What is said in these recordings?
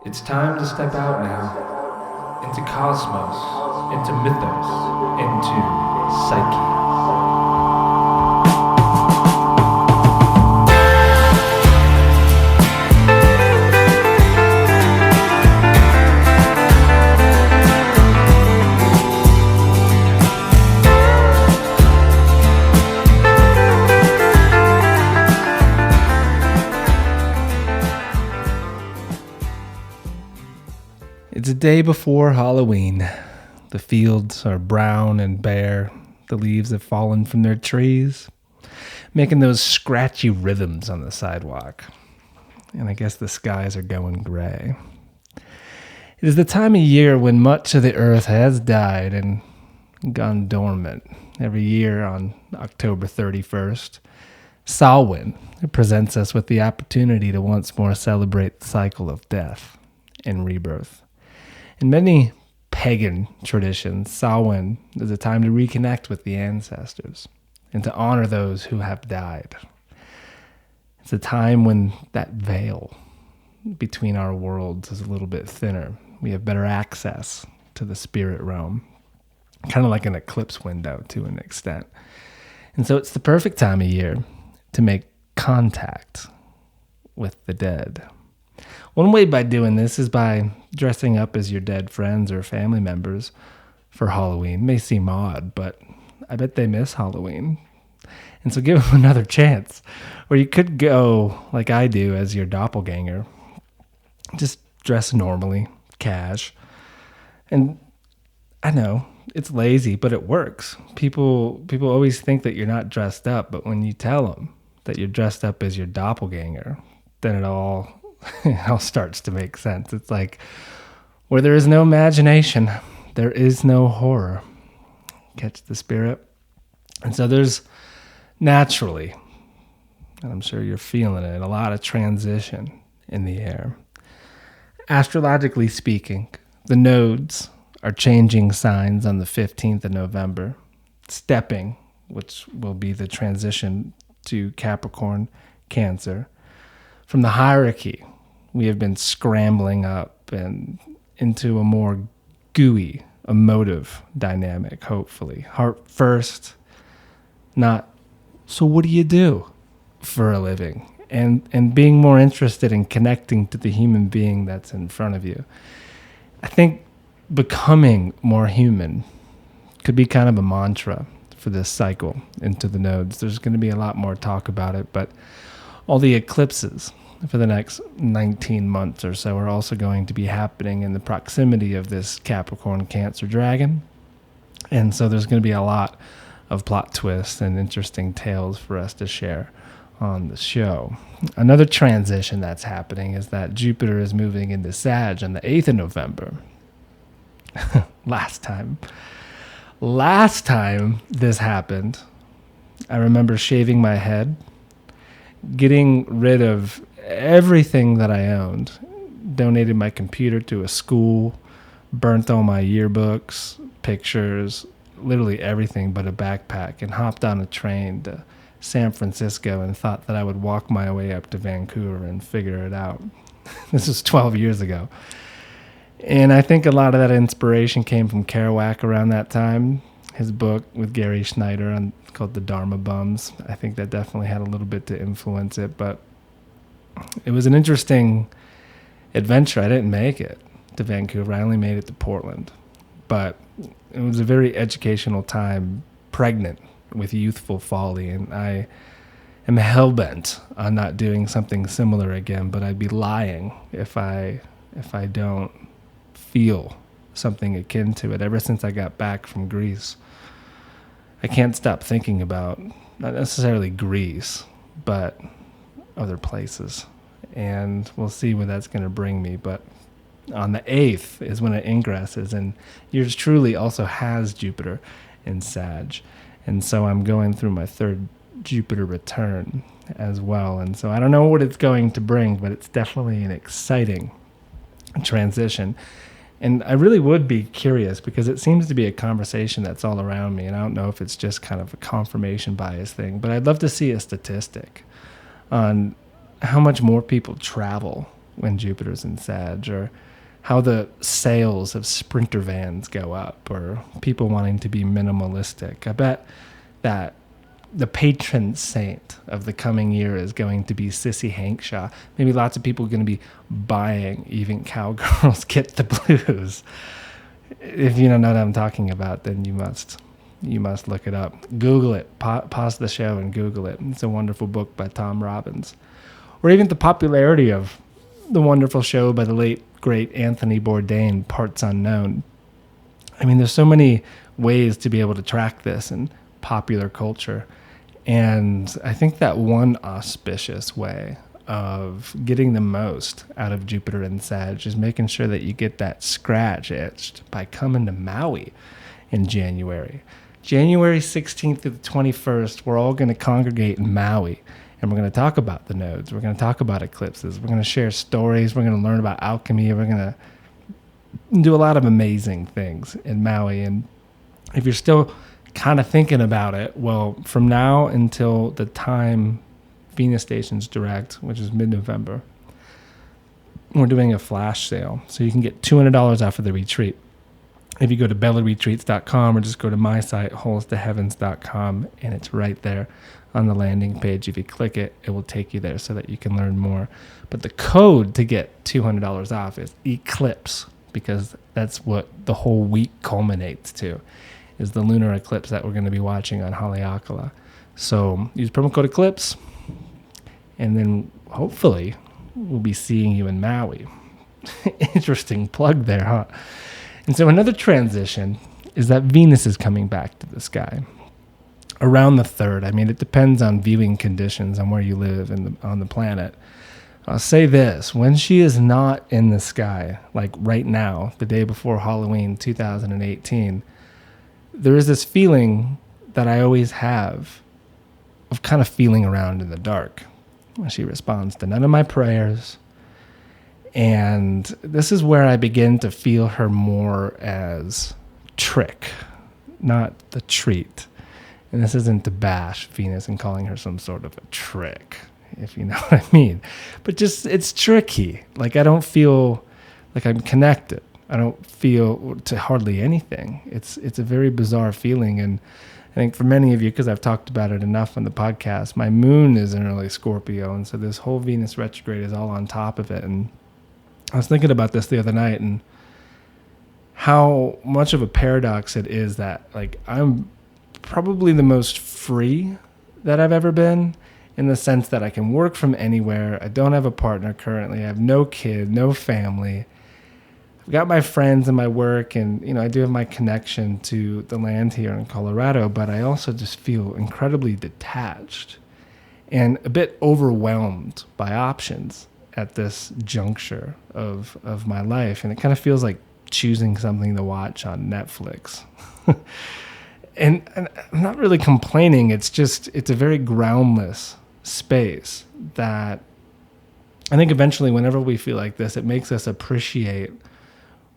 It's time to step out now into cosmos, into mythos, into psyche. It's a day before Halloween. The fields are brown and bare. The leaves have fallen from their trees, making those scratchy rhythms on the sidewalk. And I guess the skies are going gray. It is the time of year when much of the earth has died and gone dormant. Every year on October 31st, Samhain presents us with the opportunity to once more celebrate the cycle of death and rebirth. In many pagan traditions, Samhain is a time to reconnect with the ancestors and to honor those who have died. It's a time when that veil between our worlds is a little bit thinner. We have better access to the spirit realm, kind of like an eclipse window to an extent. And so it's the perfect time of year to make contact with the dead. One way by doing this is by dressing up as your dead friends or family members for Halloween. It may seem odd, but I bet they miss Halloween. And so give them another chance. Or you could go like I do as your doppelganger. Just dress normally, cash. And I know, it's lazy, but it works. People always think that you're not dressed up, but when you tell them that you're dressed up as your doppelganger, then it all starts to make sense. It's like, where there is no imagination, there is no horror. Catch the spirit? And so there's naturally, and I'm sure you're feeling it, a lot of transition in the air. Astrologically speaking, the nodes are changing signs on the 15th of November, stepping, which will be the transition to Capricorn, Cancer. From the hierarchy, we have been scrambling up and into a more gooey, emotive dynamic, hopefully. Heart first, not, so what do you do for a living? And being more interested in connecting to the human being that's in front of you. I think becoming more human could be kind of a mantra for this cycle into the nodes. There's going to be a lot more talk about it, but all the eclipses for the next 19 months or so are also going to be happening in the proximity of this Capricorn Cancer dragon. And so there's going to be a lot of plot twists and interesting tales for us to share on the show. Another transition that's happening is that Jupiter is moving into Sag on the 8th of November. Last time this happened, I remember shaving my head, getting rid of everything that I owned, donated my computer to a school, burnt all my yearbooks, pictures, literally everything but a backpack, and hopped on a train to San Francisco and thought that I would walk my way up to Vancouver and figure it out. This was 12 years ago. And I think a lot of that inspiration came from Kerouac around that time. His book with Gary Schneider called The Dharma Bums. I think that definitely had a little bit to influence it, but it was an interesting adventure. I didn't make it to Vancouver. I only made it to Portland. But it was a very educational time, pregnant with youthful folly, and I am hell-bent on not doing something similar again, but I'd be lying if I don't feel something akin to it. Ever since I got back from Greece, I can't stop thinking about not necessarily Greece, but other places. And we'll see where that's going to bring me. But on the 8th is when it ingresses, and yours truly also has Jupiter in Sag. And so I'm going through my third Jupiter return as well. And so I don't know what it's going to bring, but it's definitely an exciting transition. And I really would be curious because it seems to be a conversation that's all around me. And I don't know if it's just kind of a confirmation bias thing, but I'd love to see a statistic on how much more people travel when Jupiter's in Sag, or how the sales of sprinter vans go up, or people wanting to be minimalistic. I bet that the patron saint of the coming year is going to be Sissy Hankshaw. Maybe lots of people are going to be buying Even Cowgirls Get the Blues. If you don't know what I'm talking about, then you must look it up. Google it. Pause the show and Google it. It's a wonderful book by Tom Robbins. Or even the popularity of the wonderful show by the late, great Anthony Bourdain, Parts Unknown. I mean, there's so many ways to be able to track this in popular culture. And I think that one auspicious way of getting the most out of Jupiter and Sag is making sure that you get that scratch itched by coming to Maui in January. January 16th to the 21st, we're all going to congregate in Maui. And we're going to talk about the nodes. We're going to talk about eclipses. We're going to share stories. We're going to learn about alchemy. We're going to do a lot of amazing things in Maui. And if you're still kind of thinking about it, well, from now until the time Venus stations direct, which is mid-November, we're doing a flash sale. So you can get $200 off of the retreat. If you go to bellaretreats.com or just go to my site, holestaheavens.com, and it's right there on the landing page. If you click it, it will take you there so that you can learn more. But the code to get $200 off is ECLIPSE, because that's what the whole week culminates to, is the lunar eclipse that we're going to be watching on Haleakala. So use promo code ECLIPSE, and then hopefully we'll be seeing you in Maui. Interesting plug there, huh? And so another transition is that Venus is coming back to the sky around the 3rd. I mean, it depends on viewing conditions on where you live on the planet. I'll say this: when she is not in the sky, like right now, the day before Halloween 2018, there is this feeling that I always have of kind of feeling around in the dark. She responds to none of my prayers. And this is where I begin to feel her more as trick, not the treat. And this isn't to bash Venus and calling her some sort of a trick, if you know what I mean. But just, it's tricky. Like, I don't feel like I'm connected. I don't feel to hardly anything. It's a very bizarre feeling. And I think for many of you, because I've talked about it enough on the podcast, my moon is in early Scorpio. And so this whole Venus retrograde is all on top of it. And I was thinking about this the other night and how much of a paradox it is that, like, I'm probably the most free that I've ever been, in the sense that I can work from anywhere. I don't have a partner currently. I have no kid, no family. I've got my friends and my work, and, you know, I do have my connection to the land here in Colorado, but I also just feel incredibly detached and a bit overwhelmed by options at this juncture of my life. And it kind of feels like choosing something to watch on Netflix. and I'm not really complaining. It's a very groundless space that I think eventually, whenever we feel like this, it makes us appreciate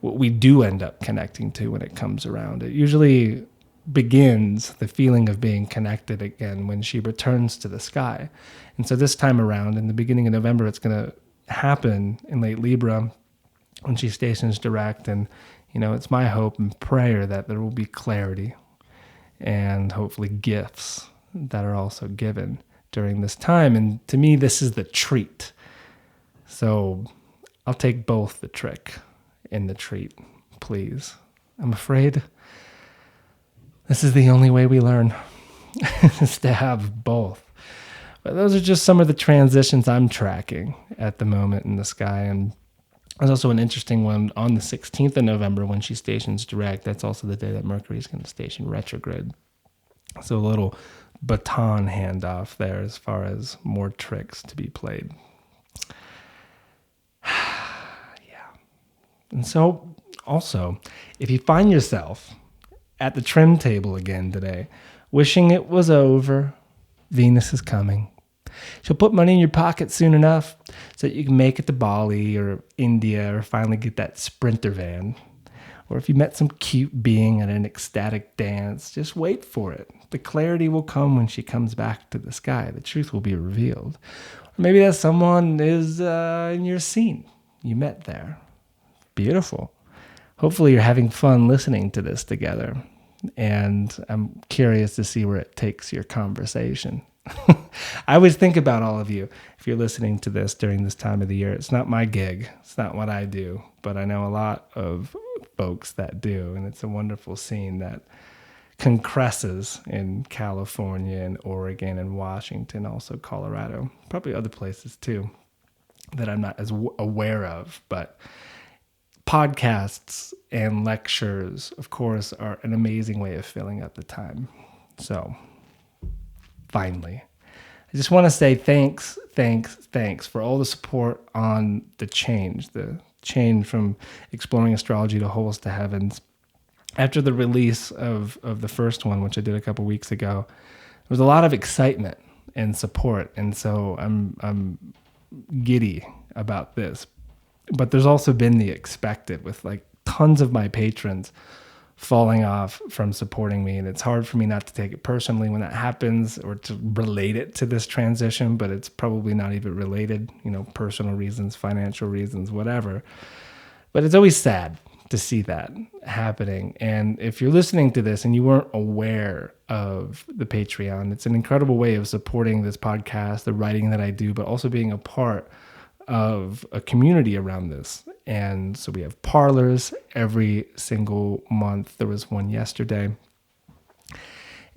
what we do end up connecting to when it comes around. It usually begins the feeling of being connected again when she returns to the sky. And so this time around, in the beginning of November, it's going to happen in late Libra when she stations direct. And, you know, it's my hope and prayer that there will be clarity and hopefully gifts that are also given during this time. And to me, this is the treat. So I'll take both the trick and the treat, please. I'm afraid this is the only way we learn, is to have both. But those are just some of the transitions I'm tracking at the moment in the sky. And there's also an interesting one on the 16th of November when she stations direct. That's also the day that Mercury is going to station retrograde. So a little baton handoff there as far as more tricks to be played. Yeah. And so also, if you find yourself at the trim table again today, wishing it was over, Venus is coming. She'll put money in your pocket soon enough so that you can make it to Bali or India or finally get that sprinter van. Or if you met some cute being at an ecstatic dance, just wait for it. The clarity will come when she comes back to the sky. The truth will be revealed. Or maybe that someone is in your scene you met there. Beautiful. Hopefully you're having fun listening to this together. And I'm curious to see where it takes your conversation. I always think about all of you if you're listening to this during this time of the year. It's not my gig. It's not what I do, but I know a lot of folks that do. And it's a wonderful scene that concresses in California and Oregon and Washington, also Colorado, probably other places too that I'm not as aware of. But podcasts and lectures, of course, are an amazing way of filling up the time. So finally, I just want to say thanks for all the support on the change from Exploring Astrology to Holes to Heavens. After the release of the first one, which I did a couple weeks ago, there was a lot of excitement and support, and so I'm giddy about this. But there's also been the expected, with like tons of my patrons falling off from supporting me, and it's hard for me not to take it personally when that happens or to relate it to this transition, but it's probably not even related, personal reasons, financial reasons, whatever. But it's always sad to see that happening. And if you're listening to this and you weren't aware of the Patreon, it's an incredible way of supporting this podcast, the writing that I do, but also being a part of a community around this. And so we have parlors every single month. There was one yesterday,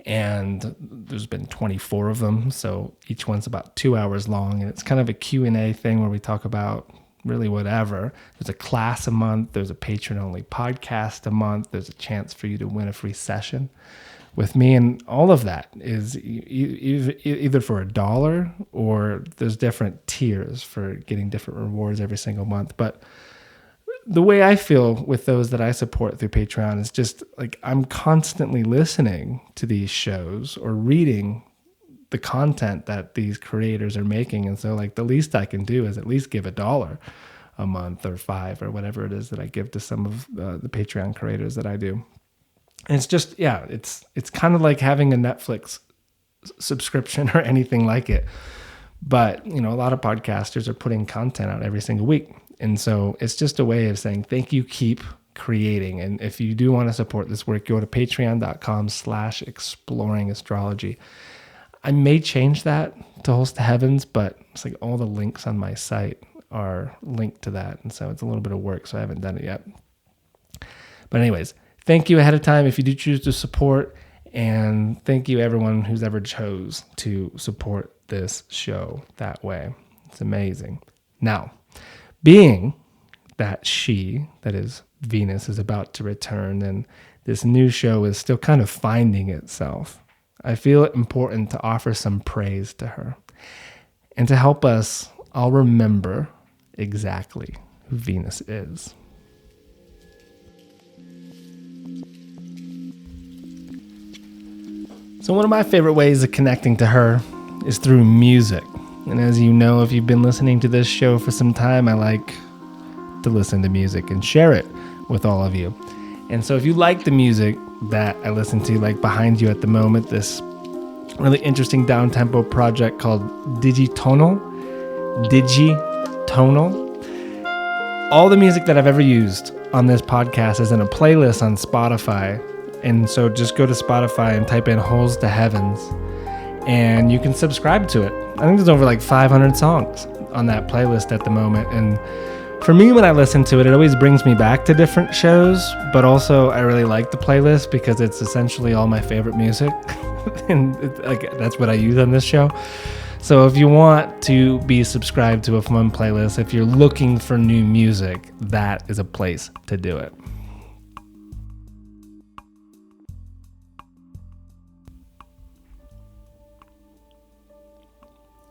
and there's been 24 of them. So each one's about 2 hours long, and it's kind of a Q&A thing where we talk about really whatever. There's a class a month. There's a patron-only podcast a month. There's a chance for you to win a free session with me, and all of that is either for $1 or there's different tiers for getting different rewards every single month. But the way I feel with those that I support through Patreon is just like I'm constantly listening to these shows or reading the content that these creators are making. And so like the least I can do is at least give $1 a month or $5 or whatever it is that I give to some of the Patreon creators that I do. And it's just, it's kind of like having a Netflix subscription or anything like it. But, a lot of podcasters are putting content out every single week. And so it's just a way of saying, thank you, keep creating. And if you do want to support this work, go to patreon.com/exploringastrology. I may change that to Holes to Heavens, but it's like all the links on my site are linked to that. And so it's a little bit of work, so I haven't done it yet. But anyways, thank you ahead of time if you do choose to support, and thank you everyone who's ever chose to support this show that way. It's amazing. Now, being that that is Venus, is about to return and this new show is still kind of finding itself, I feel it important to offer some praise to her. And to help us all remember exactly who Venus is. So one of my favorite ways of connecting to her is through music. And as you know, if you've been listening to this show for some time, I like to listen to music and share it with all of you. And so if you like the music that I listen to, like behind you at the moment, this really interesting down-tempo project called Digitonal. All the music that I've ever used on this podcast is in a playlist on Spotify. And so just go to Spotify and type in Holes to Heavens, and you can subscribe to it. I think there's over like 500 songs on that playlist at the moment. And for me, when I listen to it, it always brings me back to different shows, but also I really like the playlist because it's essentially all my favorite music. And that's what I use on this show. So if you want to be subscribed to a fun playlist, if you're looking for new music, that is a place to do it.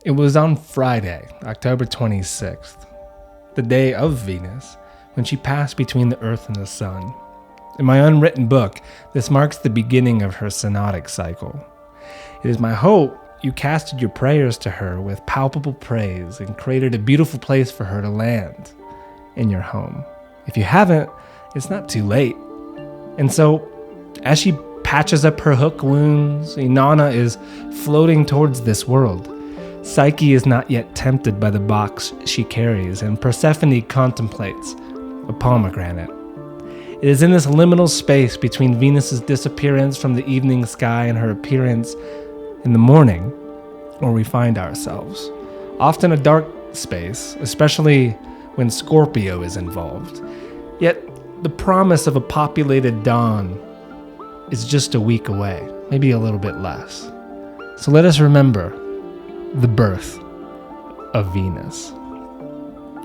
It was on Friday, October 26th, the day of Venus, when she passed between the Earth and the Sun. In my unwritten book, this marks the beginning of her synodic cycle. It is my hope you casted your prayers to her with palpable praise and created a beautiful place for her to land in your home. If you haven't, it's not too late. And so, as she patches up her hook wounds, Inanna is floating towards this world, Psyche is not yet tempted by the box she carries, and Persephone contemplates a pomegranate. It is in this liminal space between Venus's disappearance from the evening sky and her appearance in the morning where we find ourselves. Often a dark space, especially when Scorpio is involved. Yet the promise of a populated dawn is just a week away, maybe a little bit less. So let us remember the birth of Venus.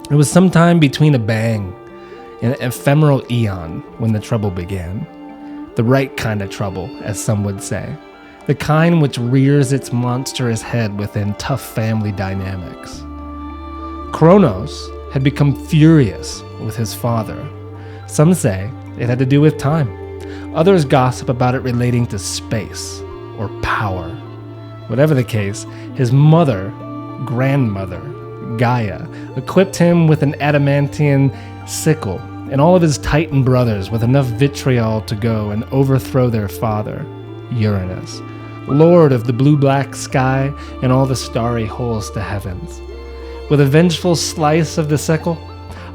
It was sometime between a bang and an ephemeral eon when the trouble began. The right kind of trouble, as some would say. The kind which rears its monstrous head within tough family dynamics. Kronos had become furious with his father. Some say it had to do with time. Others gossip about it relating to space or power. Whatever the case, his grandmother, Gaia, equipped him with an adamantian sickle and all of his Titan brothers with enough vitriol to go and overthrow their father, Uranus, lord of the blue-black sky and all the starry holes to heavens. With a vengeful slice of the sickle,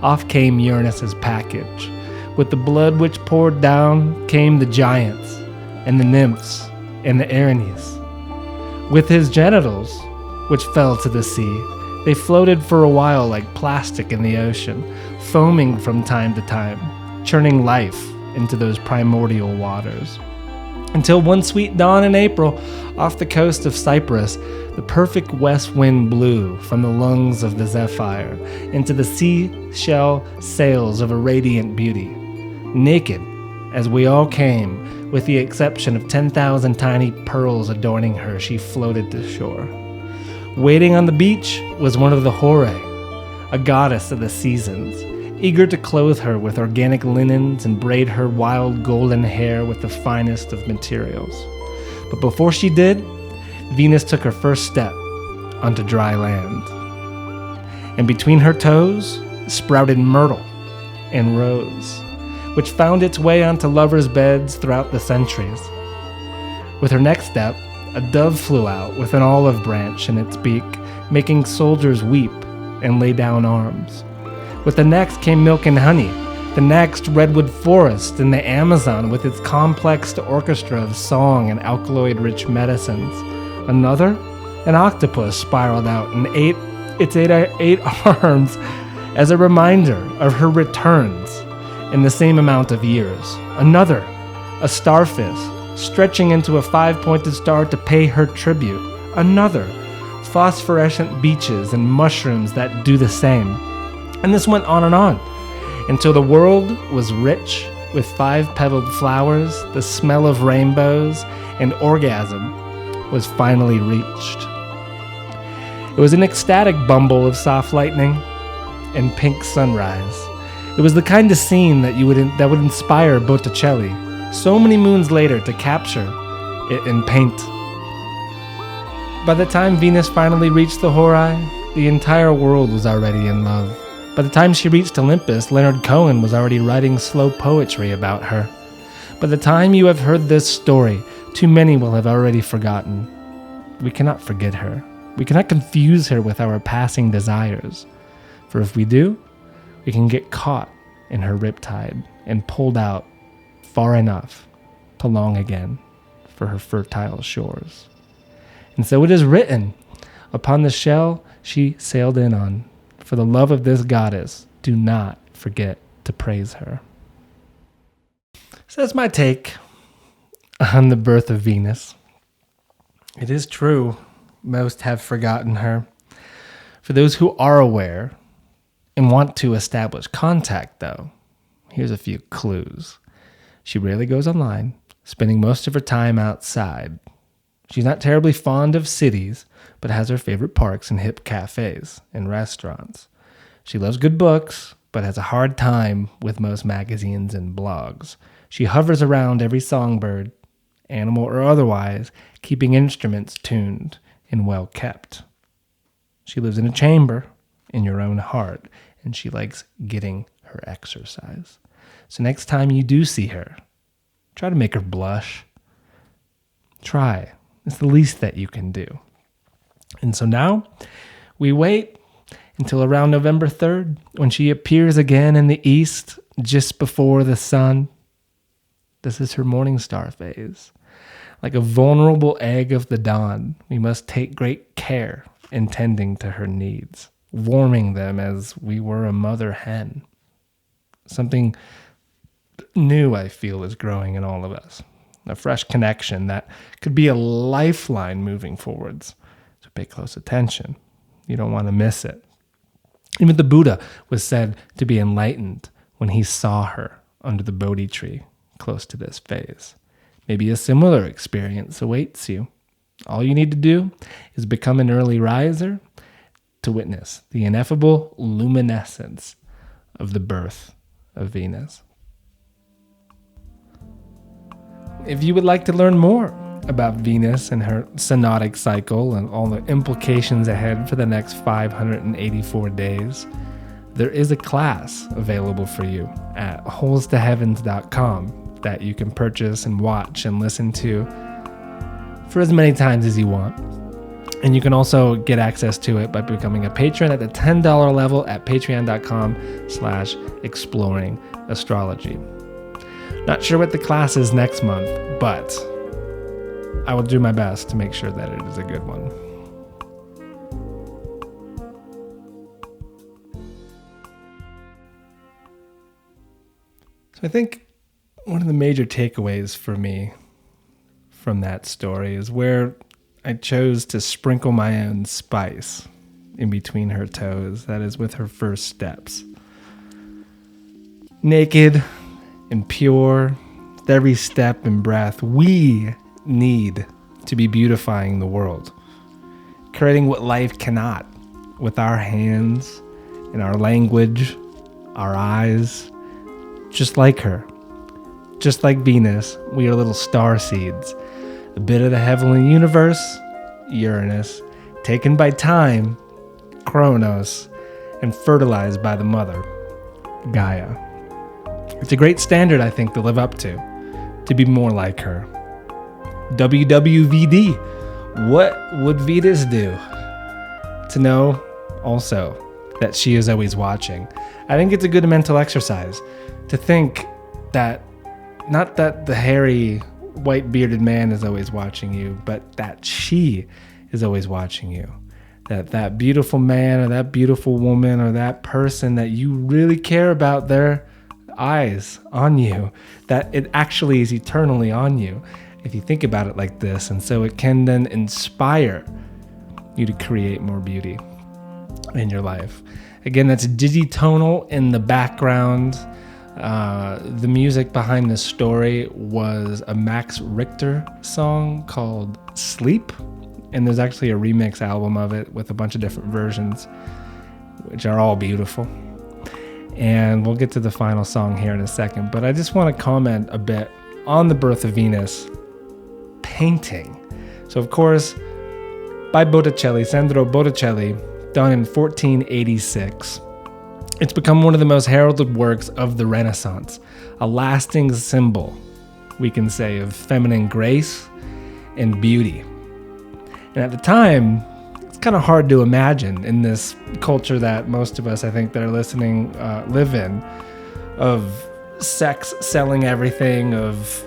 off came Uranus's package. With the blood which poured down came the giants and the nymphs and the Erinyes. With his genitals, which fell to the sea, they floated for a while like plastic in the ocean, foaming from time to time, churning life into those primordial waters. Until one sweet dawn in April, off the coast of Cyprus, the perfect west wind blew from the lungs of the Zephyr into the seashell sails of a radiant beauty. Naked, as we all came, with the exception of 10,000 tiny pearls adorning her, she floated to shore. Waiting on the beach was one of the Horae, a goddess of the seasons, eager to clothe her with organic linens and braid her wild golden hair with the finest of materials. But before she did, Venus took her first step onto dry land. And between her toes sprouted myrtle and rose, which found its way onto lovers' beds throughout the centuries. With her next step, a dove flew out with an olive branch in its beak, making soldiers weep and lay down arms. With the next came milk and honey, the next redwood forest, and the Amazon with its complex orchestra of song and alkaloid-rich medicines. Another, an octopus spiraled out and ate its eight arms as a reminder of her returns in the same amount of years. Another, a starfish, stretching into a 5-pointed star to pay her tribute. Another, phosphorescent beaches and mushrooms that do the same. And this went on, until the world was rich with 5-petaled flowers, the smell of rainbows, and orgasm was finally reached. It was an ecstatic bumble of soft lightning and pink sunrise. It was the kind of scene that would inspire Botticelli so many moons later to capture it in paint. By the time Venus finally reached the Horae, the entire world was already in love. By the time she reached Olympus, Leonard Cohen was already writing slow poetry about her. By the time you have heard this story, too many will have already forgotten. We cannot forget her. We cannot confuse her with our passing desires. For if we do, we can get caught in her riptide and pulled out far enough to long again for her fertile shores. And so it is written, upon the shell she sailed in on, for the love of this goddess, do not forget to praise her. So that's my take on the birth of Venus. It is true, most have forgotten her. For those who are aware and want to establish contact, though, here's a few clues. She rarely goes online, spending most of her time outside. She's not terribly fond of cities, but has her favorite parks and hip cafes and restaurants. She loves good books, but has a hard time with most magazines and blogs. She hovers around every songbird, animal or otherwise, keeping instruments tuned and well kept. She lives in a chamber in your own heart, and she likes getting her exercise. So next time you do see her, try to make her blush. Try. It's the least that you can do. And so now we wait until around November 3rd when she appears again in the east just before the sun. This is her morning star phase. Like a vulnerable egg of the dawn, we must take great care in tending to her needs, warming them as we were a mother hen. Something new, I feel, is growing in all of us. A fresh connection that could be a lifeline moving forwards. So pay close attention. You don't want to miss it. Even the Buddha was said to be enlightened when he saw her under the Bodhi tree close to this phase. Maybe a similar experience awaits you. All you need to do is become an early riser to witness the ineffable luminescence of the birth of Venus. If you would like to learn more about Venus and her synodic cycle and all the implications ahead for the next 584 days, there is a class available for you at holstoheavens.com that you can purchase and watch and listen to for as many times as you want. And you can also get access to it by becoming a patron at the $10 level at patreon.com/exploringastrology. Not sure what the class is next month, but I will do my best to make sure that it is a good one. So I think one of the major takeaways for me from that story is where I chose to sprinkle my own spice in between her toes. That is with her first steps. Naked and pure, with every step and breath, we need to be beautifying the world, creating what life cannot with our hands and our language, our eyes, just like her. Just like Venus, we are little star seeds, a bit of the heavenly universe, Uranus, taken by time, Kronos, and fertilized by the mother, Gaia. It's a great standard, I think, to live up to be more like her. WWVD, what would Venus do? To know also that she is always watching. I think it's a good mental exercise to think that not that the hairy, white-bearded man is always watching you, but that she is always watching you. That beautiful man or that beautiful woman or that person that you really care about, their eyes on you, that it actually is eternally on you, if you think about it like this. And so it can then inspire you to create more beauty in your life. Again, that's digitonal in the background. The music behind this story was a Max Richter song called Sleep, and there's actually a remix album of it with a bunch of different versions, which are all beautiful. And we'll get to the final song here in a second, but I just want to comment a bit on the birth of Venus painting. So of course, by Botticelli, Sandro Botticelli, done in 1486. It's become one of the most heralded works of the Renaissance, a lasting symbol, we can say, of feminine grace and beauty. And at the time, it's kind of hard to imagine in this culture that most of us, I think, that are listening live in, of sex selling everything, of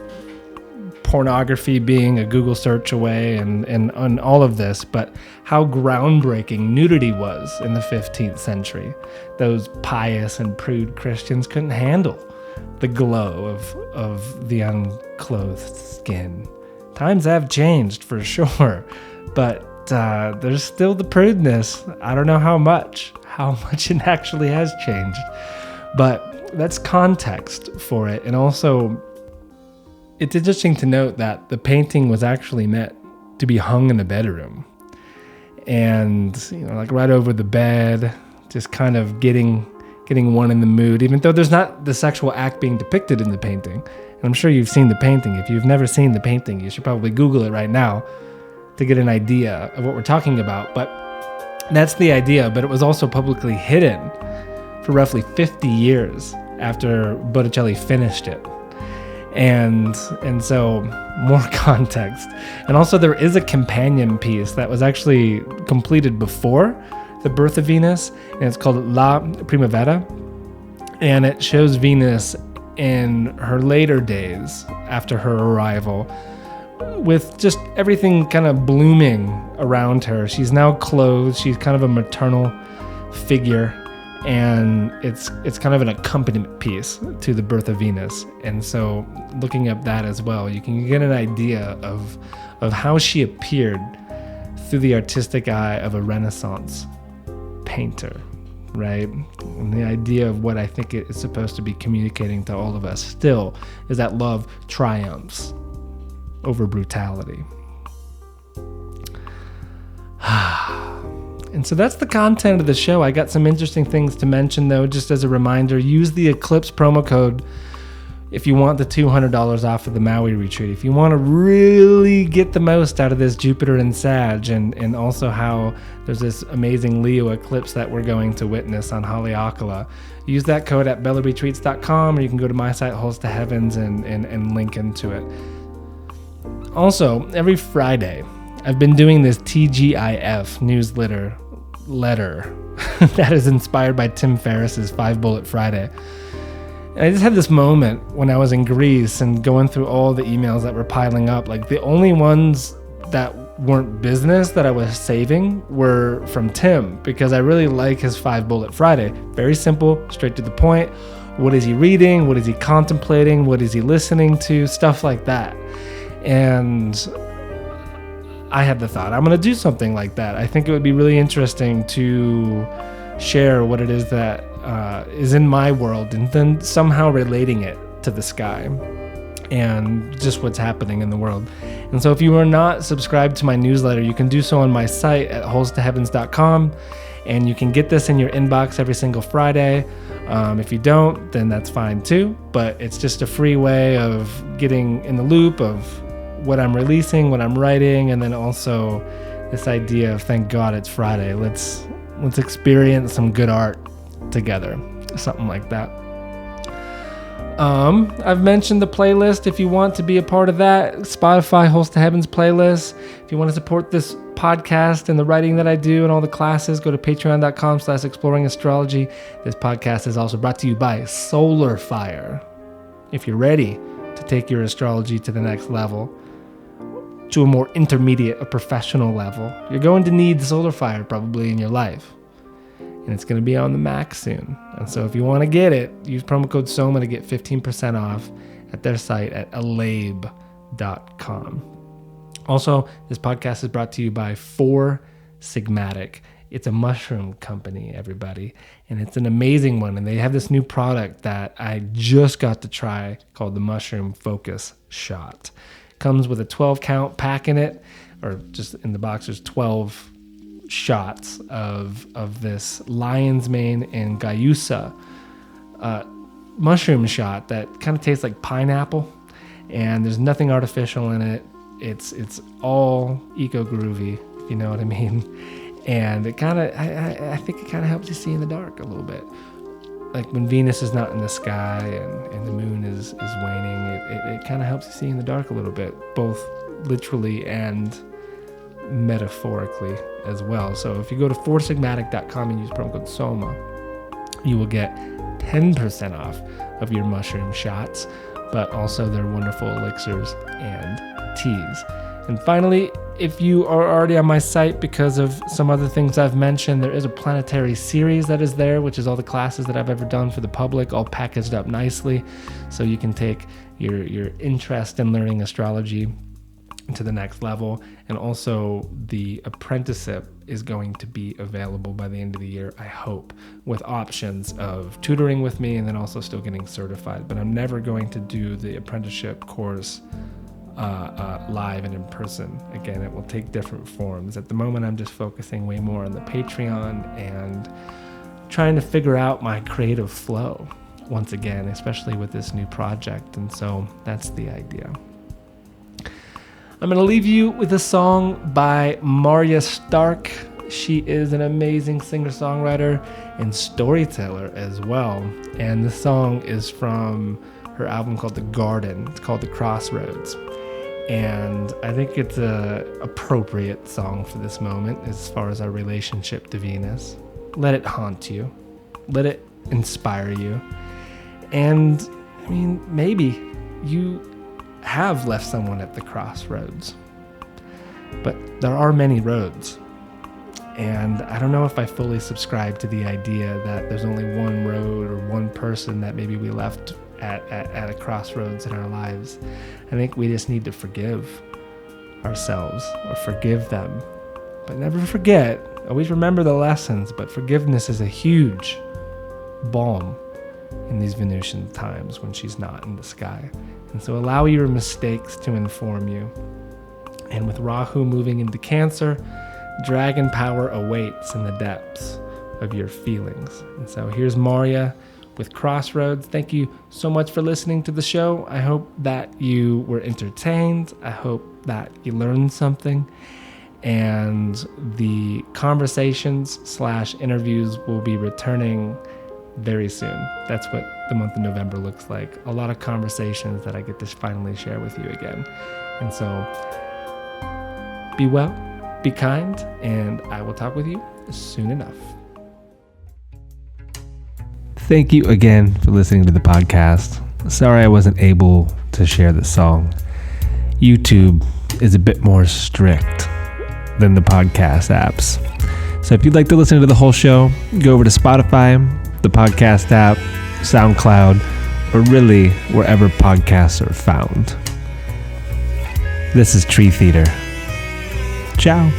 pornography being a Google search away, and all of this, but how groundbreaking nudity was in the 15th century. Those pious and prude Christians couldn't handle the glow of the unclothed skin. Times have changed for sure, but there's still the prudeness. I don't know how much it actually has changed, but that's context for it. And also, it's interesting to note that the painting was actually meant to be hung in the bedroom, and like right over the bed, just kind of getting one in the mood, even though there's not the sexual act being depicted in the painting. And I'm sure you've seen the painting. If you've never seen the painting, you should probably Google it right now to get an idea of what we're talking about. But that's the idea. But it was also publicly hidden for roughly 50 years after Botticelli finished it. And so more context. And also there is a companion piece that was actually completed before the birth of Venus, and it's called La Primavera, and it shows Venus in her later days after her arrival, with just everything kind of blooming around her. She's now clothed, she's kind of a maternal figure, and it's kind of an accompaniment piece to the birth of Venus. And so looking up that as well, you can get an idea of how she appeared through the artistic eye of a Renaissance painter, right? And the idea of what I think it is supposed to be communicating to all of us still is that love triumphs over brutality. And so that's the content of the show. I got some interesting things to mention, though, just as a reminder. Use the Eclipse promo code if you want the $200 off of the Maui retreat. If you want to really get the most out of this Jupiter and Sag, and also how there's this amazing Leo eclipse that we're going to witness on Haleakala, use that code at bellaretreats.com, or you can go to my site, Holes to Heavens, and link into it. Also, every Friday, I've been doing this TGIF newsletter that is inspired by Tim Ferriss's 5 Bullet Friday. And I just had this moment when I was in Greece and going through all the emails that were piling up. Like, the only ones that weren't business that I was saving were from Tim, because I really like his 5 Bullet Friday. Very simple, straight to the point. What is he reading? What is he contemplating? What is he listening to? Stuff like that. And I had the thought, I'm going to do something like that. I think it would be really interesting to share what it is that is in my world, and then somehow relating it to the sky and just what's happening in the world. And so if you are not subscribed to my newsletter, you can do so on my site at holestoheavens.com, and you can get this in your inbox every single Friday. If you don't, then that's fine too, but it's just a free way of getting in the loop of what I'm releasing, what I'm writing, and then also this idea of, thank God it's Friday. Let's experience some good art together, something like that. I've mentioned the playlist. If you want to be a part of that, Spotify Holes to Heavens playlist. If you want to support this podcast and the writing that I do and all the classes, go to patreon.com/exploringastrology. This podcast is also brought to you by Solar Fire. If you're ready to take your astrology to the next level, to a more intermediate, a professional level, you're going to need Solar Fire probably in your life. And it's going to be on the Mac soon. And so if you want to get it, use promo code SOMA to get 15% off at their site at alabe.com. Also, this podcast is brought to you by 4 Sigmatic. It's a mushroom company, everybody. And it's an amazing one. And they have this new product that I just got to try called the Mushroom Focus Shot. Comes with a 12 count pack in it, or just in the box, there's 12 shots of this lion's mane and guayusa mushroom shot that kind of tastes like pineapple, and there's nothing artificial in it. It's all eco-groovy, if you know what I mean. And it kind of, I think it kind of helps you see in the dark a little bit. Like when Venus is not in the sky and the moon is waning, it kind of helps you see in the dark a little bit, both literally and metaphorically as well. So if you go to 4sigmatic.com and use promo code SOMA, you will get 10% off of your mushroom shots, but also their wonderful elixirs and teas. And finally, if you are already on my site because of some other things I've mentioned, there is a planetary series that is there, which is all the classes that I've ever done for the public, all packaged up nicely, so you can take your interest in learning astrology to the next level. And also the apprenticeship is going to be available by the end of the year, I hope, with options of tutoring with me and then also still getting certified. But I'm never going to do the apprenticeship course live and in person. Again, it will take different forms. At the moment, I'm just focusing way more on the Patreon and trying to figure out my creative flow once again, especially with this new project. And so that's the idea. I'm going to leave you with a song by Marya Stark. She is an amazing singer-songwriter and storyteller as well. And the song is from her album called The Garden. It's called The Crossroads. And I think it's a appropriate song for this moment as far as our relationship to Venus. Let it haunt you. Let it inspire you. And, I mean, maybe you have left someone at the crossroads. But there are many roads. And I don't know if I fully subscribe to the idea that there's only one road or one person that maybe we left at a crossroads in our lives. I think we just need to forgive ourselves or forgive them. But never forget, always remember the lessons, but forgiveness is a huge balm in these Venusian times when she's not in the sky. And so allow your mistakes to inform you. And with Rahu moving into Cancer, dragon power awaits in the depths of your feelings. And so here's Maria with Crossroads. Thank you so much for listening to the show. I hope that you were entertained. I hope that you learned something. And the conversations/interviews will be returning very soon. That's what the month of November looks like. A lot of conversations that I get to finally share with you again. And so be well, be kind, and I will talk with you soon enough. Thank you again for listening to the podcast. Sorry I wasn't able to share the song. YouTube is a bit more strict than the podcast apps. So if you'd like to listen to the whole show, go over to Spotify, the podcast app, SoundCloud, or really wherever podcasts are found. This is Tree Theater. Ciao.